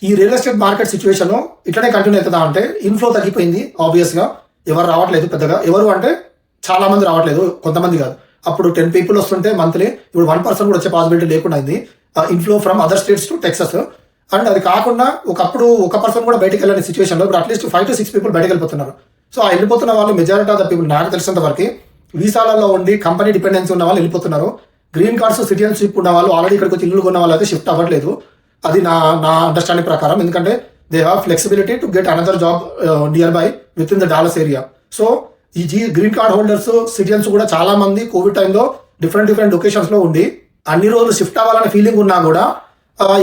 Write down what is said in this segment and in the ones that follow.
ఈ real estate market situation ఇట్లనే continue అవుతుందా అంటే ఇన్ఫ్లో తగ్గిపోయింది ఆబ్వియస్గా. ఎవరు రావట్లేదు పెద్దగా. ఎవరు అంటే చాలా మంది రావట్లేదు, కొంతమంది కాదు. అప్పుడు 10 people వస్తుంటే మంత్లీ, ఇప్పుడు 1% కూడా వచ్చే పాసిబిలిటీ లేకుండా అయింది. Inflow from other states to Texas. And అది కాకుండా ఒకప్పుడు 1% కూడా బయటకు వెళ్ళని సిచ్యువేషన్లో ఇప్పుడు అట్లీస్ట్ 5 to 6 people బయటకు వెళ్ళిపోతున్నారు. సో ఆ వెళ్ళిపోతున్న వాళ్ళు మెజారిటీ ఆఫ్ ద పీపుల్ నాకు తెలిసినంత వరకు వీసాలలో ఉండి కంపెనీ డిపెండెన్సీ ఉన్న వాళ్ళు వెళ్ళిపోతున్నారు. గ్రీన్ కార్డ్స్ సిటిజన్షిప్ ఉన్న వాళ్ళు ఆల్రెడీ ఇక్కడికి వచ్చి ఇల్లు కొన్న వాళ్ళు అయితే షిఫ్ట్ అవ్వట్లేదు. అది నా అండర్స్టాండింగ్ ప్రకారం. ఎందుకంటే they have flexibility to get another job near by with in the Dallas area. So ఈ గ్రీన్ కార్డ్ హోల్డర్స్ సిటిజన్స్ కూడా చాలా మంది కోవిడ్ టైంలో డిఫరెంట్ లొకేషన్స్ లో ఉండి అన్ని రోజులు షిఫ్ట్ అవ్వాలనే ఫీలింగ్ ఉన్నా కూడా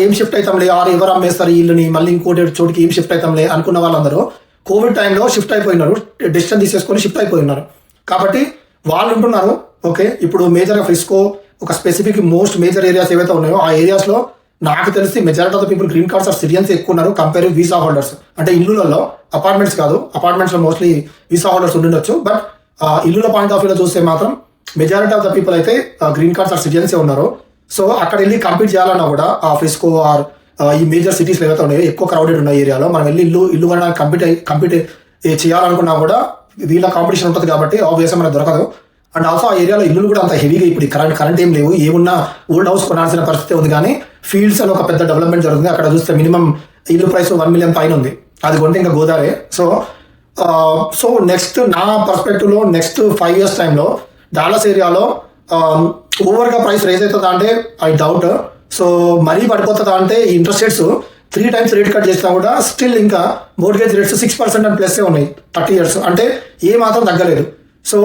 ఏం షిఫ్ట్ అవుతాంలే, ఎవరు అమ్మేస్తారు ఈ ఇల్లుని, మళ్ళీ ఇంకోటి చోటికి ఏం షిఫ్ట్ అవుతాంలే అనుకున్న వాళ్ళందరూ కోవిడ్ టైంలో షిఫ్ట్ అయిపోయినారు, డెసిషన్ తీసేసుకొని షిఫ్ట్ అయిపోయినారు. కాబట్టి వాళ్ళు ఉంటున్నారు. ఓకే, ఇప్పుడు మేజర్గా ఫ్రిస్కో ఒక స్పెసిఫిక్ మోస్ట్ మేజర్ ఏరియాస్ ఏవైతే ఉన్నాయో ఆ ఏరియాస్లో నాకు తెలిసి majority of the people green cards are citizens ఎక్కువ ఉన్నారు కంపేర్ వీసా హోల్డర్స్. అంటే ఇల్లులలో, అపార్ట్మెంట్స్ కాదు, అపార్ట్మెంట్స్ లో మోస్ట్లీ వీసా హోల్డర్స్ ఉండొచ్చు. బట్ ఇల్లుల పాయింట్ ఆఫ్ వ్యూలో చూస్తే మాత్రం మెజారిటీ ఆఫ్ ద పీపుల్ అయితే గ్రీన్ కార్డ్స్ ఆర్ సిటిజన్సే ఉన్నారు. సో అక్కడ వెళ్ళి కంపీట్ చేయాలన్నా కూడా ఆ ఫ్రిస్కో ఆర్ ఈ మేజర్ సిటీస్ ఏవైతే ఉన్నాయో ఎక్కువ క్రౌడెడ్ ఉన్న ఏరియాలో మనం వెళ్ళి ఇల్లు కొనడానికి కంపీట్ చేయాలనుకున్నా కూడా వీళ్ళ కాంపిటీషన్ ఉంటుంది కాబట్టి ఆబ్వియస్గా మనకు దొరకదు. అండ్ ఆల్సో ఆ ఏరియాలో ఇల్లు కూడా అంత హెవీగా ఇప్పుడు కరెంట్ ఏం లేవు, ఏమున్నా ఓల్డ్ హౌస్ కొనాల్సిన పరిస్థితి ఉంది. కానీ ఫీల్డ్స్ అని ఒక పెద్ద డెవలప్మెంట్ జరుగుతుంది. అక్కడ చూస్తే మినిమం ఇల్లు ప్రైస్ 1 million పైన ఉంది. అది కొంటే ఇంకా గోదావరి. సో నెక్స్ట్ నా పర్స్పెక్టివ్ లో నెక్స్ట్ 5 years టైంలో డాలస్ ఏరియాలో ఓవర్గా ప్రైస్ రైజ్ అవుతుందా అంటే ఐ డౌట్. సో మరీ పడిపోతుందా అంటే interest rates 3 times rate cut చేసినా కూడా స్టిల్ ఇంకా మోర్గేజ్ రేట్స్ 6% అండ్ ప్లస్ ఉన్నాయి 30 years. అంటే ఏ మాత్రం తగ్గలేదు. సో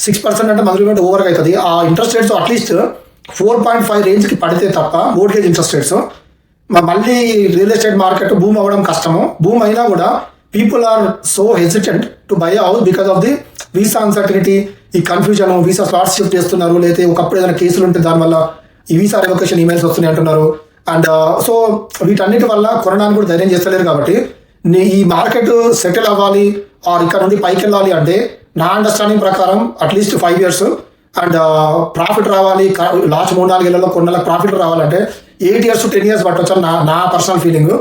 6% అంటే మంత్లీ ఓవర్గా అవుతుంది. ఆ ఇంట్రెస్ట్ రేట్స్ అట్లీస్ట్ 4.5 రేంజ్కి పడితే తప్ప మోర్గేజ్ ఇంట్రెస్ట్ రేట్స్ మళ్ళీ రియల్ ఎస్టేట్ మార్కెట్ బూమ్ అవ్వడం కష్టము. బూమ్ అయినా కూడా people are so hesitant to buy house because of the visa uncertainty, ఈ కన్ఫ్యూజన్. వీసా స్లాట్స్ షిఫ్ట్ చేస్తున్నారు, లేకపోతే ఒకప్పుడు ఏదైనా కేసులు ఉంటే దానివల్ల ఈ వీసా రివొకేషన్ ఈమెయిల్స్ వస్తున్నాయి అంటున్నారు. అండ్ సో వీటన్నిటి వల్ల కొనడానికి కూడా ధైర్యం చేస్తలేరు. కాబట్టి ఈ మార్కెట్ సెటిల్ అవ్వాలి ఆర్ ఇక్కడ నుండి పైకి వెళ్ళాలి అంటే నా అండర్స్టాండింగ్ ప్రకారం అట్లీస్ట్ 5 years అండ్ ప్రాఫిట్ రావాలి. లాస్ట్ 3-4 ఏళ్లలో కొన్నేళ్ళకి ప్రాఫిట్ రావాలంటే 8 years to 10 years పట్టవచ్చు నా పర్సనల్ ఫీలింగ్.